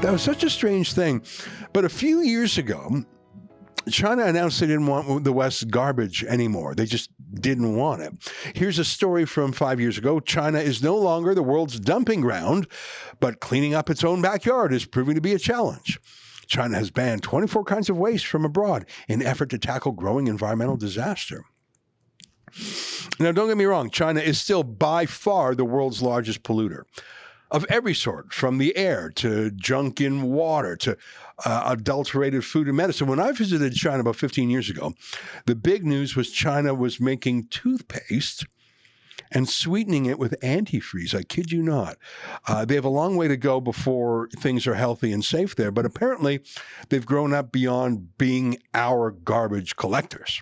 That was such a strange thing. But a few years ago, China announced they didn't want the West's garbage anymore. They just didn't want it. Here's a story from 5 years ago. China is no longer the world's dumping ground, but cleaning up its own backyard is proving to be a challenge. China has banned 24 kinds of waste from abroad in an effort to tackle growing environmental disaster. Now, don't get me wrong. China is still by far the world's largest polluter of every sort, from the air to junk in water to adulterated food and medicine. When I visited China about 15 years ago, the big news was China was making toothpaste and sweetening it with antifreeze. I kid you not. They have a long way to go before things are healthy and safe there, but apparently they've grown up beyond being our garbage collectors.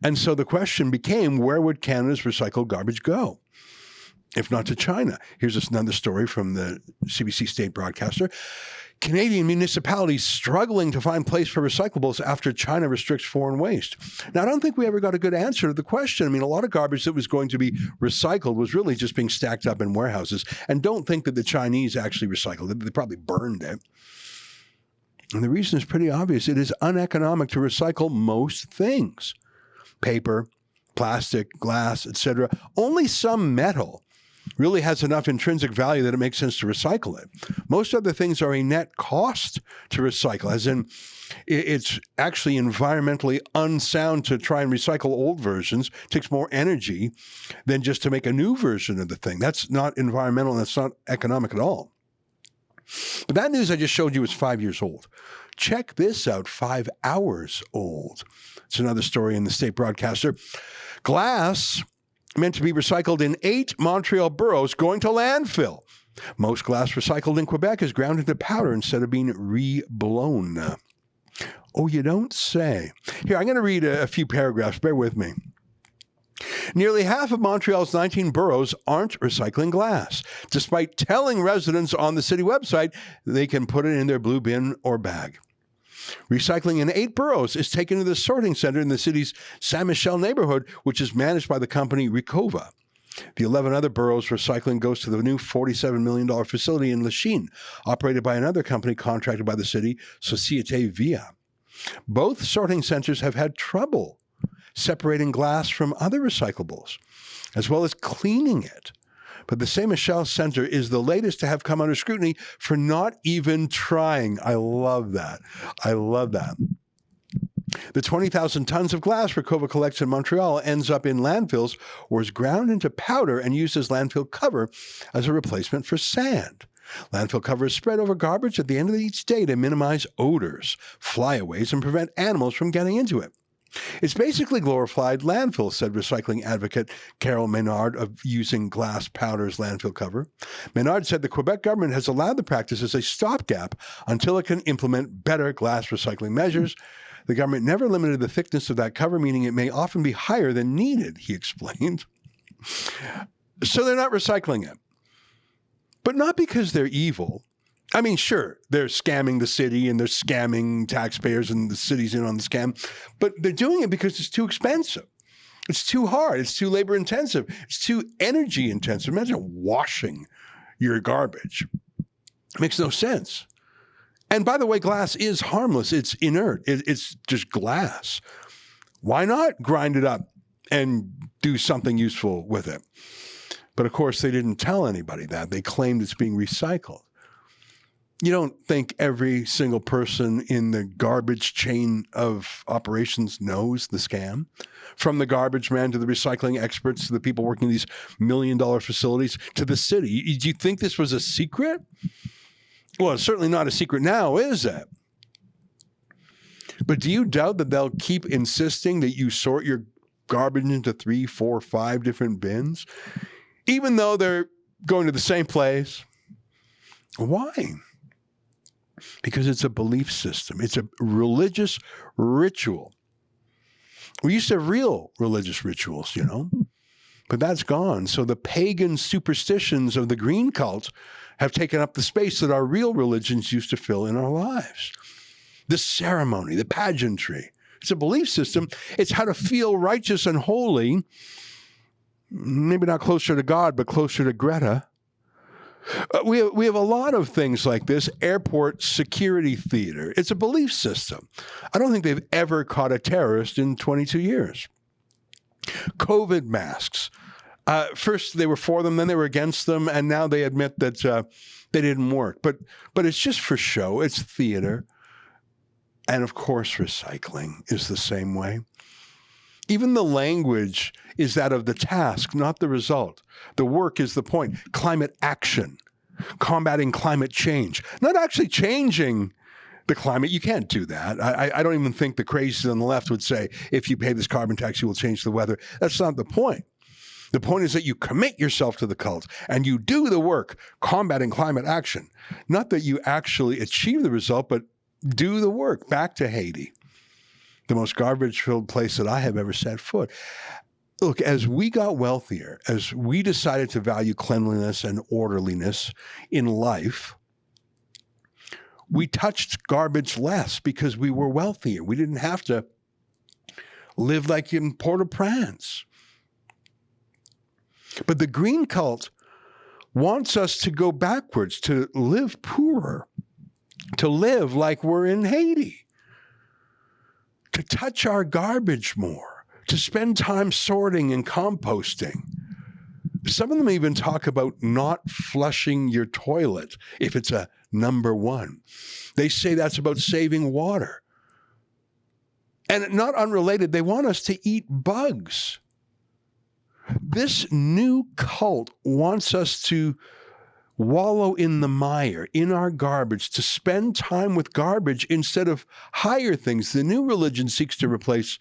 And so the question became, where would Canada's recycled garbage go, if not to China? Here's another story from the CBC state broadcaster. Canadian municipalities struggling to find place for recyclables after China restricts foreign waste. Now, I don't think we ever got a good answer to the question. I mean, a lot of garbage that was going to be recycled was really just being stacked up in warehouses. And don't think that the Chinese actually recycled it. They probably burned it. And the reason is pretty obvious. It is uneconomic to recycle most things. Paper, plastic, glass, etc. Only some metal really has enough intrinsic value that it makes sense to recycle it. Most other things are a net cost to recycle, as in it's actually environmentally unsound to try and recycle old versions. It takes more energy than just to make a new version of the thing. That's not environmental, and that's not economic at all. But that news I just showed you is 5 years old. Check this out, 5 hours old. It's another story in the state broadcaster. Glass meant to be recycled in 8 Montreal boroughs going to landfill. Most glass recycled in Quebec is ground into powder instead of being reblown. Oh, you don't say. Here, I'm going to read a few paragraphs. Bear with me. Nearly half of Montreal's 19 boroughs aren't recycling glass, despite telling residents on the city website they can put it in their blue bin or bag. Recycling in 8 boroughs is taken to the sorting center in the city's Saint-Michel neighborhood, which is managed by the company Recova. The 11 other boroughs' recycling goes to the new $47 million facility in Lachine, operated by another company contracted by the city, Société Via. Both sorting centers have had trouble separating glass from other recyclables, as well as cleaning it. But the Saint-Michel Center is the latest to have come under scrutiny for not even trying. I love that. I love that. The 20,000 tons of glass Recova collects in Montreal ends up in landfills or is ground into powder and used as landfill cover as a replacement for sand. Landfill cover is spread over garbage at the end of each day to minimize odors, flyaways, and prevent animals from getting into it. It's basically glorified landfill, said recycling advocate Carol Menard of using glass powder as landfill cover. Menard said the Quebec government has allowed the practice as a stopgap until it can implement better glass recycling measures. The government never limited the thickness of that cover, meaning it may often be higher than needed, he explained. So they're not recycling it. But not because they're evil. I mean, sure, they're scamming the city and they're scamming taxpayers and the city's in on the scam, but they're doing it because it's too expensive. It's too hard. It's too labor intensive. It's too energy intensive. Imagine washing your garbage. It makes no sense. And by the way, glass is harmless. It's inert. It's just glass. Why not grind it up and do something useful with it? But of course, they didn't tell anybody that. They claimed it's being recycled. You don't think every single person in the garbage chain of operations knows the scam? From the garbage man to the recycling experts to the people working in these million-dollar facilities to the city. Do you think this was a secret? Well, it's certainly not a secret now, is it? But do you doubt that they'll keep insisting that you sort your garbage into 3, 4, 5 different bins, even though they're going to the same place? Why? Because it's a belief system. It's a religious ritual. We used to have real religious rituals, you know, but that's gone. So the pagan superstitions of the green cult have taken up the space that our real religions used to fill in our lives. The ceremony, the pageantry. It's a belief system. It's how to feel righteous and holy, maybe not closer to God, but closer to Greta. We have a lot of things like this. Airport security theater. It's a belief system. I don't think they've ever caught a terrorist in 22 years. COVID masks. First they were for them, then they were against them, and now they admit that they didn't work. But it's just for show. It's theater. And of course, recycling is the same way. Even the language is that of the task, not the result. The work is the point. Climate action, combating climate change, not actually changing the climate. You can't do that. I don't even think the crazies on the left would say, if you pay this carbon tax, you will change the weather. That's not the point. The point is that you commit yourself to the cult and you do the work, combating climate action. Not that you actually achieve the result, but do the work. Back to Haiti, the most garbage-filled place that I have ever set foot. Look, as we got wealthier, as we decided to value cleanliness and orderliness in life, we touched garbage less because we were wealthier. We didn't have to live like in Port-au-Prince. But the green cult wants us to go backwards, to live poorer, to live like we're in Haiti, to touch our garbage more, to spend time sorting and composting. Some of them even talk about not flushing your toilet if it's a number one. They say that's about saving water. And not unrelated, they want us to eat bugs. This new cult wants us to wallow in the mire, in our garbage, to spend time with garbage instead of higher things. The new religion seeks to replace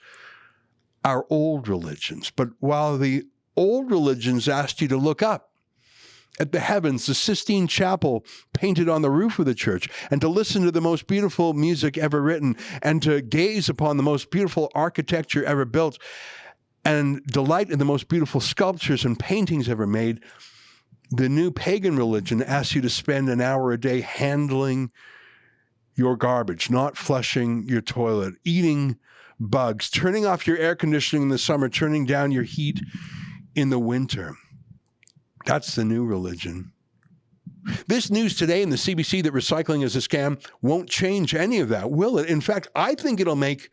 our old religions. But while the old religions asked you to look up at the heavens, the Sistine Chapel painted on the roof of the church, and to listen to the most beautiful music ever written, and to gaze upon the most beautiful architecture ever built, and delight in the most beautiful sculptures and paintings ever made, the new pagan religion asks you to spend an hour a day handling your garbage, not flushing your toilet, eating bugs, turning off your air conditioning in the summer, turning down your heat in the winter. That's the new religion. This news today in the CBC that recycling is a scam won't change any of that, will it? In fact, I think it'll make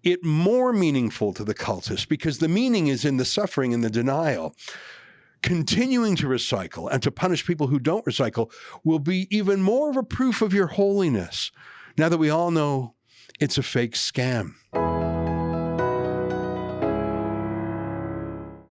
it more meaningful to the cultists, because the meaning is in the suffering and the denial. Continuing to recycle and to punish people who don't recycle will be even more of a proof of your holiness, now that we all know it's a fake scam.